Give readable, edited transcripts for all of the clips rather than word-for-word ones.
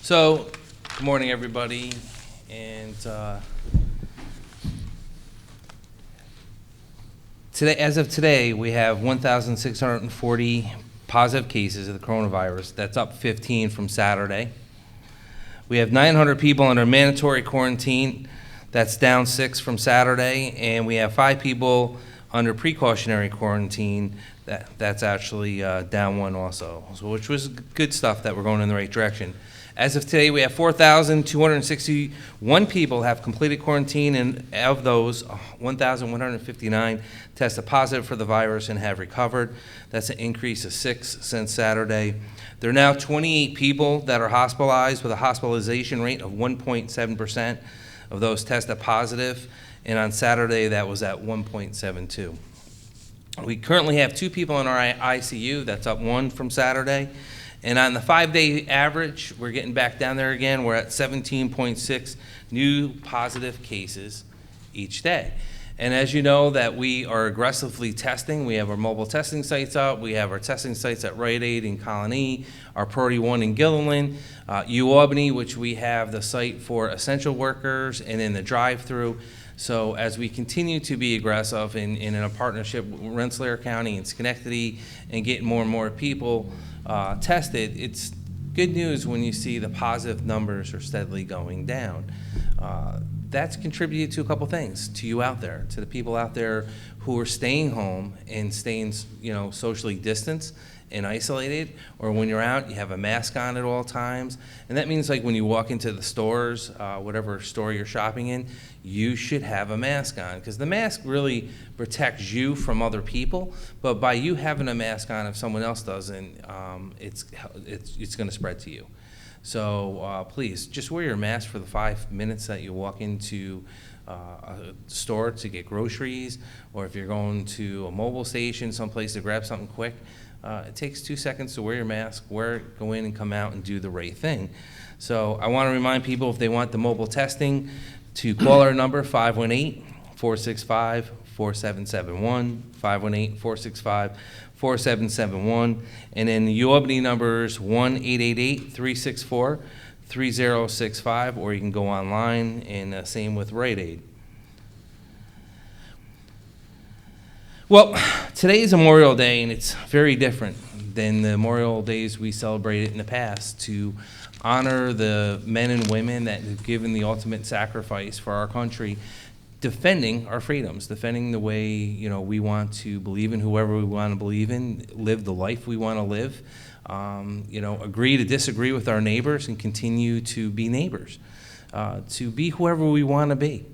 So, good morning, everybody. And today, as of today, we have 1,640 positive cases of the coronavirus. That's up 15 from Saturday. We have 900 people under mandatory quarantine. That's down 6 from Saturday. And we have 5 people under precautionary quarantine. That's actually down 1 also, so, which was good stuff that we're going in the right direction. As of today, we have 4,261 people have completed quarantine, and of those, 1,159 tested positive for the virus and have recovered. That's an increase of 6 since Saturday. There are now 28 people that are hospitalized with a hospitalization rate of 1.7% of those tested positive, and on Saturday that was at 1.72. We currently have 2 people in our ICU. That's up 1 from Saturday. And on the 5-day average, we're getting back down there again. We're at 17.6 new positive cases each day. And as you know, that we are aggressively testing. We have our mobile testing sites out. We have our testing sites at Rite Aid in Colony, our Priority 1 in Gilliland, Albany, which we have the site for essential workers, and in the drive-through. So as we continue to be aggressive in a partnership with Rensselaer County and Schenectady and get more and more people tested, it's good news when you see the positive numbers are steadily going down. That's contributed to a couple things, to you out there, to the people out there who are staying home and staying, socially distanced and isolated, or when you're out, you have a mask on at all times. And that means like when you walk into the stores, whatever store you're shopping in, you should have a mask on, because the mask really protects you from other people, but by you having a mask on, if someone else doesn't, it's gonna spread to you. So please, just wear your mask for the 5 minutes that you walk into a store to get groceries, or if you're going to a mobile station, someplace to grab something quick. It takes 2 seconds to wear your mask, wear it, go in and come out and do the right thing. So I want to remind people, if they want the mobile testing, to call our number, 518-465-4771, 518-465-4771, and then the Albany number is 1-888-364-3065, or you can go online, and same with Rite Aid. Well, today is Memorial Day, and it's very different than the Memorial Days we celebrated in the past, to honor the men and women that have given the ultimate sacrifice for our country, defending our freedoms, defending the way we want to believe in whoever we want to believe in, live the life we want to live, agree to disagree with our neighbors and continue to be neighbors, to be whoever we want to be,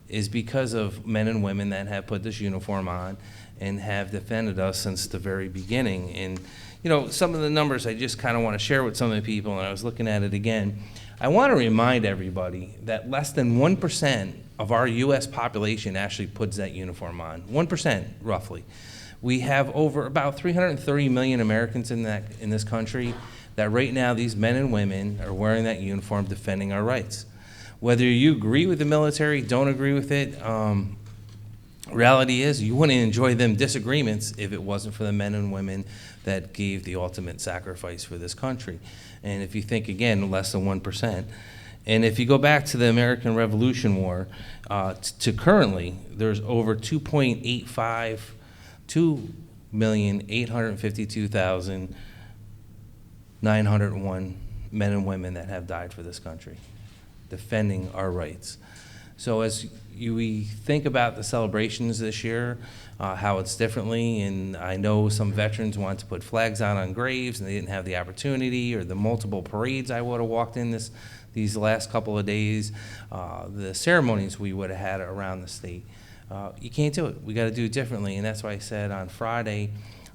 is because of men and women that have put this uniform on and have defended us since the very beginning. And some of the numbers I just kind of want to share with some of the people, and I was looking at it again. I want to remind everybody that less than 1% of our U.S. population actually puts that uniform on. 1%, roughly. We have over about 330 million Americans in this country that right now these men and women are wearing that uniform, defending our rights. Whether you agree with the military, don't agree with it, reality is you wouldn't enjoy them disagreements if it wasn't for the men and women that gave the ultimate sacrifice for this country. And if you think, again, less than 1%. And if you go back to the American Revolution War, to currently, there's over 2,852,901 men and women that have died for this country, defending our rights. So as we think about the celebrations this year, how it's differently, and I know some veterans want to put flags out on graves and they didn't have the opportunity, or the multiple parades I would have walked in these last couple of days, the ceremonies we would have had around the state. You can't do it. We got to do it differently, and that's why I said on Friday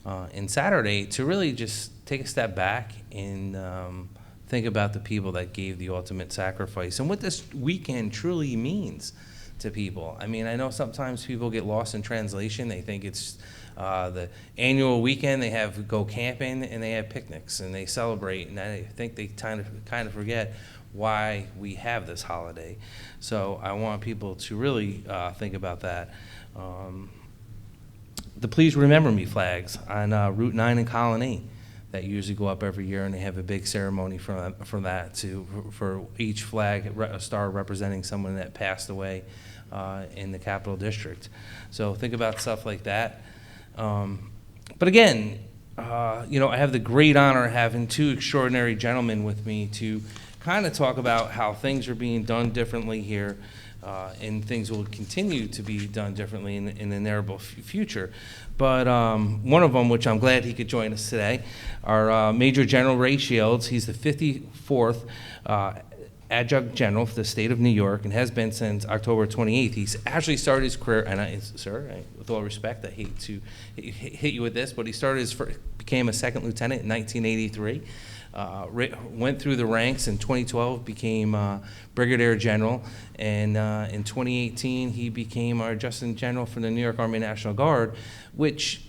and Saturday to really just take a step back and think about the people that gave the ultimate sacrifice and what this weekend truly means to people. I mean, I know sometimes people get lost in translation. They think it's the annual weekend. They go camping and they have picnics and they celebrate, and I think they kind of forget why we have this holiday. So I want people to really think about that. The Please Remember Me flags on Route 9 in Colony. that usually go up every year, and they have a big ceremony for that for each flag, a star representing someone that passed away in the Capital District. So think about stuff like that. But again, I have the great honor of having two extraordinary gentlemen with me to kind of talk about how things are being done differently here, and things will continue to be done differently in the inevitable future. But one of them, which I'm glad he could join us today, our Major General Ray Shields. He's the 54th Adjunct General for the state of New York and has been since October 28th. He's actually started his career, and sir, with all respect, I hate to hit you with this, but he became a second lieutenant in 1983. Went through the ranks in 2012, became Brigadier General, and in 2018 he became our Adjutant General for the New York Army National Guard, which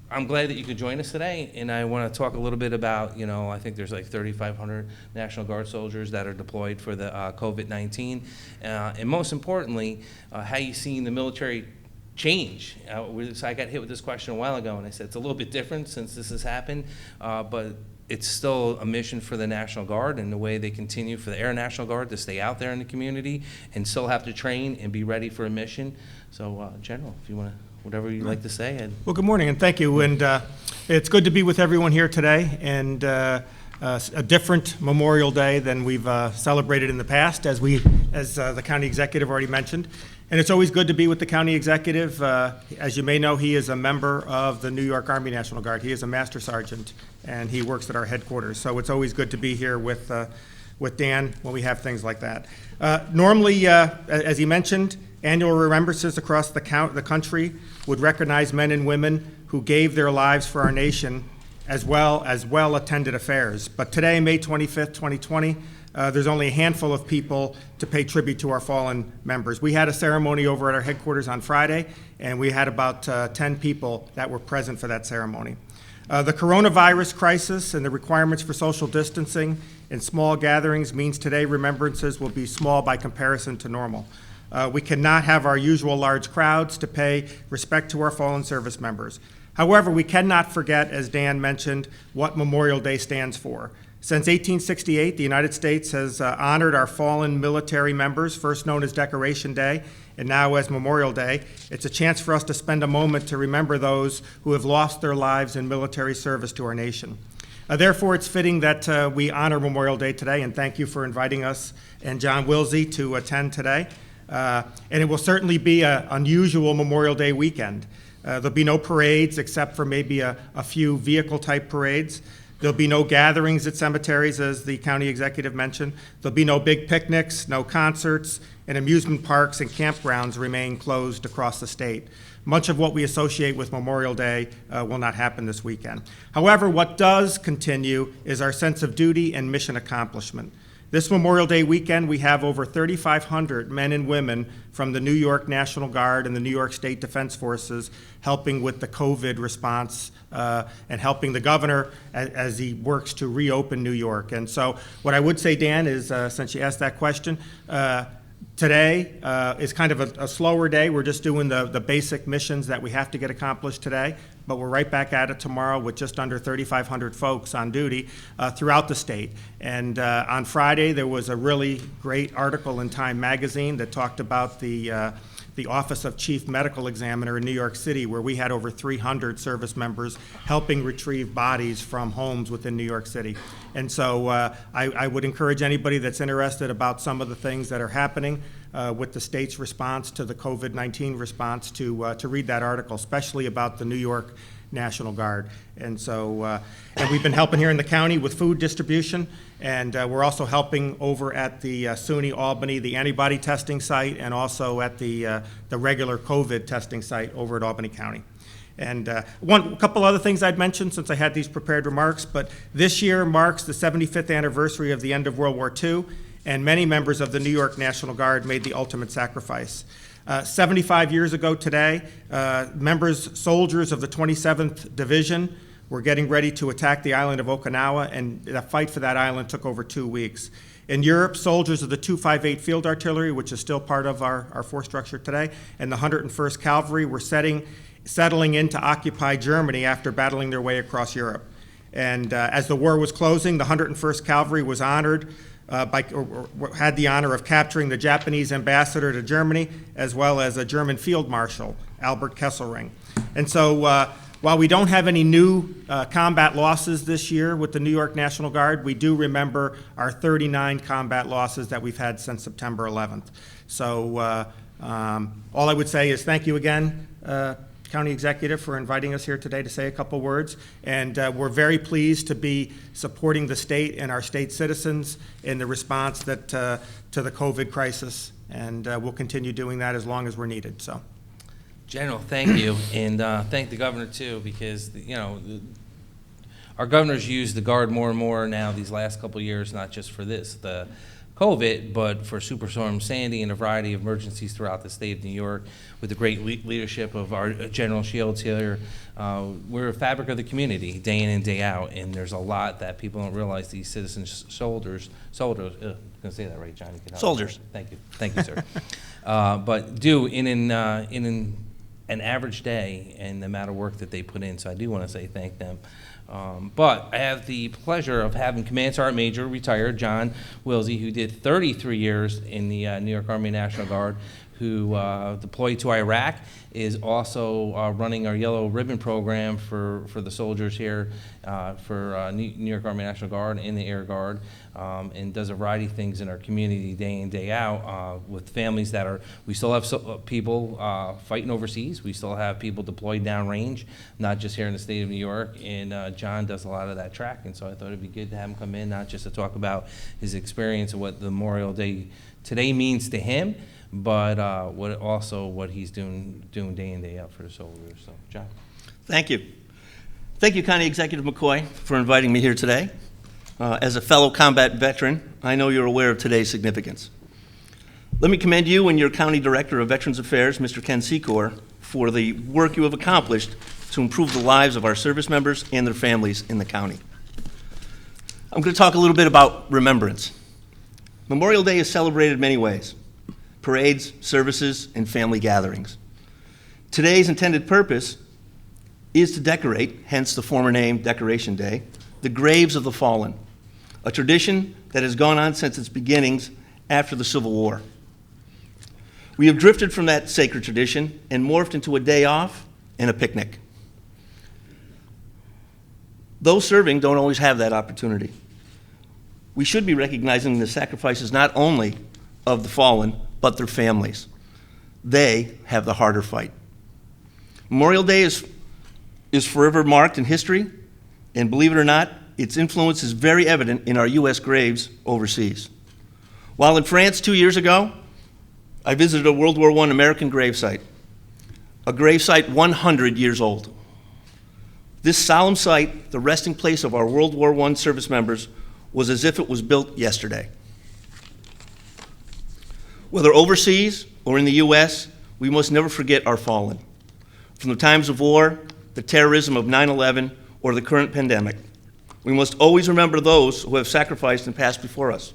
I'm glad that you could join us today. And I want to talk a little bit about, I think there's like 3,500 National Guard soldiers that are deployed for the COVID-19, and most importantly, how you seen the military change. So I got hit with this question a while ago, and I said it's a little bit different since this has happened, but it's still a mission for the National Guard, and the way they continue for the Air National Guard to stay out there in the community and still have to train and be ready for a mission. So, General, if you want to, whatever you'd like to say. Well, good morning, and thank you. And it's good to be with everyone here today, and a different Memorial Day than we've celebrated in the past, as the county executive already mentioned. And it's always good to be with the county executive. As you may know, he is a member of the New York Army National Guard. He is a Master Sergeant, and he works at our headquarters. So it's always good to be here with Dan when we have things like that. Normally, as he mentioned, annual remembrances across the country would recognize men and women who gave their lives for our nation, as well as well-attended affairs. But today, May 25th, 2020, there's only a handful of people to pay tribute to our fallen members. We had a ceremony over at our headquarters on Friday, and we had about 10 people that were present for that ceremony. The coronavirus crisis and the requirements for social distancing in small gatherings means today remembrances will be small by comparison to normal. We cannot have our usual large crowds to pay respect to our fallen service members. However, we cannot forget, as Dan mentioned, what Memorial Day stands for. Since 1868, the United States has honored our fallen military members, first known as Decoration Day, and now as Memorial Day. It's a chance for us to spend a moment to remember those who have lost their lives in military service to our nation. Therefore, it's fitting that we honor Memorial Day today, and thank you for inviting us and John Wilsey to attend today. And it will certainly be an unusual Memorial Day weekend. There'll be no parades except for maybe a few vehicle-type parades. There'll be no gatherings at cemeteries, as the county executive mentioned. There'll be no big picnics, no concerts, and amusement parks and campgrounds remain closed across the state. Much of what we associate with Memorial Day will not happen this weekend. However, what does continue is our sense of duty and mission accomplishment. This Memorial Day weekend, we have over 3,500 men and women from the New York National Guard and the New York State Defense Forces helping with the COVID response and helping the governor as he works to reopen New York. And so what I would say, Dan, is since you asked that question, today is kind of a slower day. We're just doing the basic missions that we have to get accomplished today, but we're right back at it tomorrow with just under 3,500 folks on duty throughout the state. And on Friday, there was a really great article in Time magazine that talked about the Office of Chief Medical Examiner in New York City, where we had over 300 service members helping retrieve bodies from homes within New York City. And so I would encourage anybody that's interested about some of the things that are happening with the state's response to the COVID-19 response to read that article, especially about the New York National Guard. And so and we've been helping here in the county with food distribution, and we're also helping over at the SUNY Albany, the antibody testing site, and also at the regular COVID testing site over at Albany County. And a couple other things I'd mention since I had these prepared remarks, but this year marks the 75th anniversary of the end of World War II, and many members of the New York National Guard made the ultimate sacrifice. 75 years ago today, soldiers of the 27th Division were getting ready to attack the island of Okinawa, and the fight for that island took over 2 weeks. In Europe, soldiers of the 258 Field Artillery, which is still part of our force structure today, and the 101st Cavalry were settling in to occupy Germany after battling their way across Europe. And as the war was closing, the 101st Cavalry was honored had the honor of capturing the Japanese ambassador to Germany, as well as a German Field Marshal, Albert Kesselring. And so while we don't have any new combat losses this year with the New York National Guard, we do remember our 39 combat losses that we've had since September 11th. So all I would say is thank you again, County Executive, for inviting us here today to say a couple words. And we're very pleased to be supporting the state and our state citizens in the response to the COVID crisis. And we'll continue doing that as long as we're needed. So, General, thank you, and thank the governor too, because our governor's used the Guard more and more now these last couple of years, not just for the COVID, but for Superstorm Sandy and a variety of emergencies throughout the state of New York. With the great leadership of our General Shields here, we're a fabric of the community day in and day out, and there's a lot that people don't realize these citizens soldiers, I'm gonna say that right, John? You can help Soldiers. Me. Thank you, sir. But do in an average day and the amount of work that they put in, so I do want to say thank them. But I have the pleasure of having Command Sergeant Major retired John Wilsey, who did 33 years in the New York Army National Guard, who deployed to Iraq, is also running our Yellow Ribbon program for the soldiers here for New York Army National Guard and the Air Guard, and does a variety of things in our community day in, day out with families that are, we still have people fighting overseas, we still have people deployed downrange, not just here in the state of New York, and John does a lot of that tracking, so I thought it'd be good to have him come in, not just to talk about his experience and what the Memorial Day today means to him, but what he's doing day in, day out for the soldiers. So, John. Thank you. Thank you, County Executive McCoy, for inviting me here today. As a fellow combat veteran, I know you're aware of today's significance. Let me commend you and your County Director of Veterans Affairs, Mr. Ken Secor, for the work you have accomplished to improve the lives of our service members and their families in the county. I'm going to talk a little bit about remembrance. Memorial Day is celebrated in many ways: parades, services, and family gatherings. Today's intended purpose is to decorate, hence the former name Decoration Day, the graves of the fallen, a tradition that has gone on since its beginnings after the Civil War. We have drifted from that sacred tradition and morphed into a day off and a picnic. Those serving don't always have that opportunity. We should be recognizing the sacrifices not only of the fallen, but their families. They have the harder fight. Memorial Day is forever marked in history, and believe it or not, its influence is very evident in our U.S. graves overseas. While in France 2 years ago, I visited a World War I American gravesite, a gravesite 100 years old. This solemn site, the resting place of our World War I service members, was as if it was built yesterday. Whether overseas or in the U.S., we must never forget our fallen. From the times of war, the terrorism of 9/11, or the current pandemic, we must always remember those who have sacrificed and passed before us.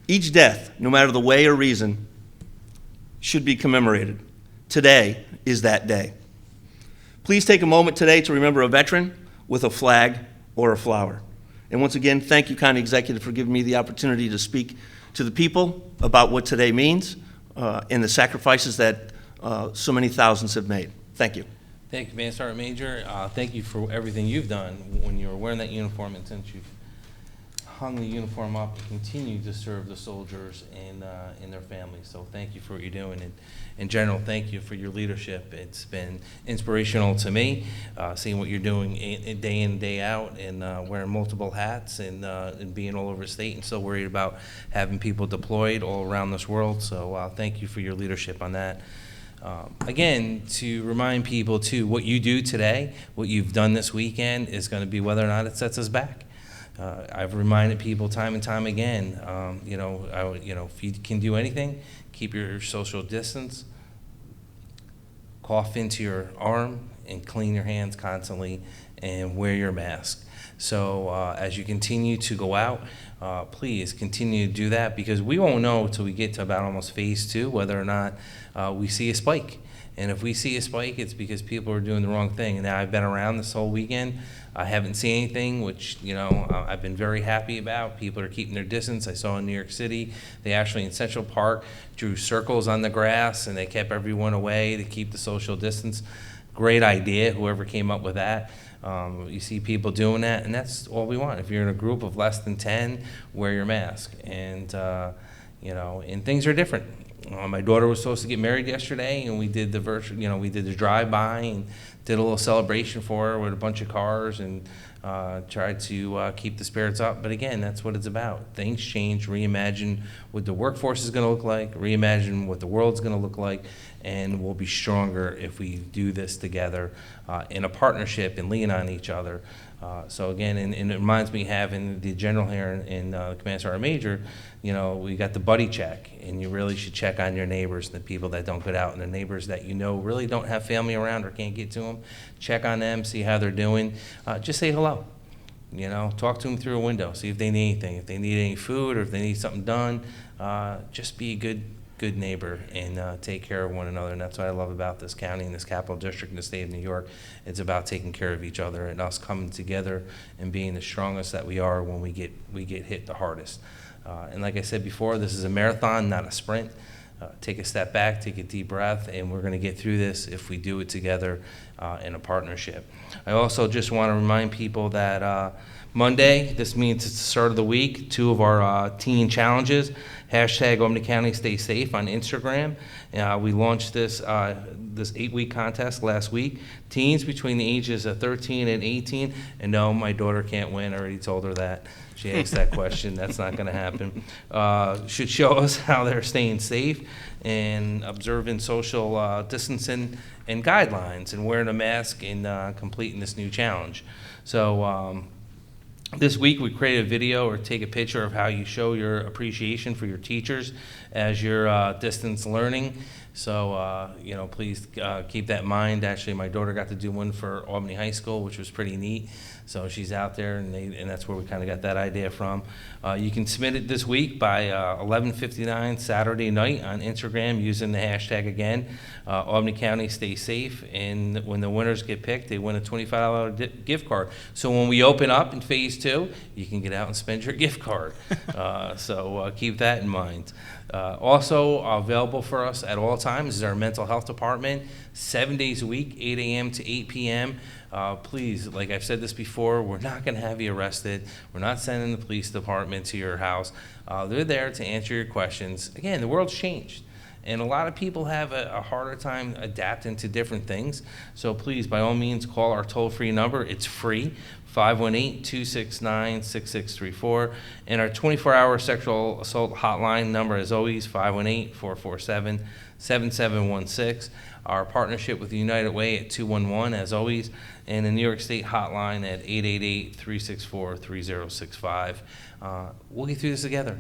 Each death, no matter the way or reason, should be commemorated. Today is that day. Please take a moment today to remember a veteran with a flag or a flower. And once again, thank you, County Executive, for giving me the opportunity to speak to the people about what today means and the sacrifices that so many thousands have made. Thank you. Thank you, Command Sergeant Major. Thank you for everything you've done when you were wearing that uniform, and since you've hung the uniform up and continue to serve the soldiers and their families. So thank you for what you're doing. And in general, thank you for your leadership. It's been inspirational to me, seeing what you're doing day in, day out, and wearing multiple hats and being all over the state, and so worried about having people deployed all around this world. So thank you for your leadership on that. Again, to remind people too, what you do today, what you've done this weekend is going to be whether or not it sets us back. I've reminded people time and time again, if you can do anything, keep your social distance, cough into your arm, and clean your hands constantly, and wear your mask. So as you continue to go out, please continue to do that, because we won't know until we get to about almost phase 2 whether or not we see a spike. And if we see a spike, it's because people are doing the wrong thing. And now I've been around this whole weekend. I haven't seen anything, which, I've been very happy about. People are keeping their distance. I saw in New York City, they actually in Central Park drew circles on the grass and they kept everyone away to keep the social distance. Great idea, whoever came up with that. You see people doing that, and that's all we want. If you're in a group of less than 10, wear your mask. And, and things are different. My daughter was supposed to get married yesterday, and we did the we did the drive-by and did a little celebration for her with a bunch of cars and tried to keep the spirits up. But again, that's what it's about. Things change, reimagine what the workforce is going to look like, reimagine what the world's going to look like, and we'll be stronger if we do this together in a partnership and lean on each other. So again, and it reminds me having the general here in Command Sergeant Major, we got the buddy check, and you really should check on your neighbors, the people that don't get out, and the neighbors that really don't have family around or can't get to them. Check on them, see how they're doing. Just say hello. Talk to them through a window, see if they need anything, if they need any food or if they need something done. Just be a good neighbor and take care of one another. And that's what I love about this county and this capital district in the state of New York. It's about taking care of each other and us coming together and being the strongest that we are when we get hit the hardest. And like I said before, this is a marathon, not a sprint. Take a step back, take a deep breath, and we're going to get through this if we do it together in a partnership. I also just want to remind people that Monday, this means it's the start of the week, 2 of our teen challenges, hashtag Albany County Stay Safe on Instagram. We launched this 8-week contest last week. Teens between the ages of 13 and 18, and no, my daughter can't win. I already told her that. She asked that question. That's not going to happen. Should show us how they're staying safe and observing social distancing and guidelines and wearing a mask and completing this new challenge. So this week we created a video or take a picture of how you show your appreciation for your teachers as you're distance learning. So, please keep that in mind. Actually, my daughter got to do one for Albany High School, which was pretty neat. So she's out there, and that's where we kind of got that idea from. You can submit it this week by 11:59 Saturday night on Instagram using the hashtag again, Albany County Stay Safe. And when the winners get picked, they win a $25 gift card. So when we open up in phase 2, you can get out and spend your gift card. So keep that in mind. Also available for us at all times is our mental health department, 7 days a week, 8 a.m. to 8 p.m. Please, like I've said this before, we're not going to have you arrested. We're not sending the police department to your house. They're there to answer your questions. Again, the world's changed, and a lot of people have a harder time adapting to different things. So please, by all means, call our toll-free number. It's free, 518-269-6634. And our 24-hour sexual assault hotline number is always 518-447-7716. Our partnership with the United Way at 211, as always, and the New York State hotline at 888-364-3065. We'll get through this together,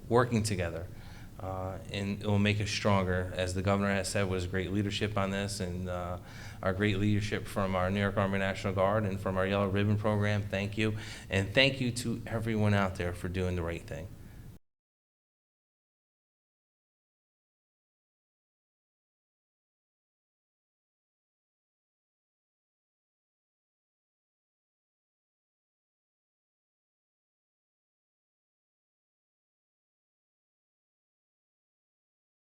working together, and it will make us stronger. As the governor has said, was great leadership on this, and our great leadership from our New York Army National Guard and from our Yellow Ribbon program. Thank you, and thank you to everyone out there for doing the right thing.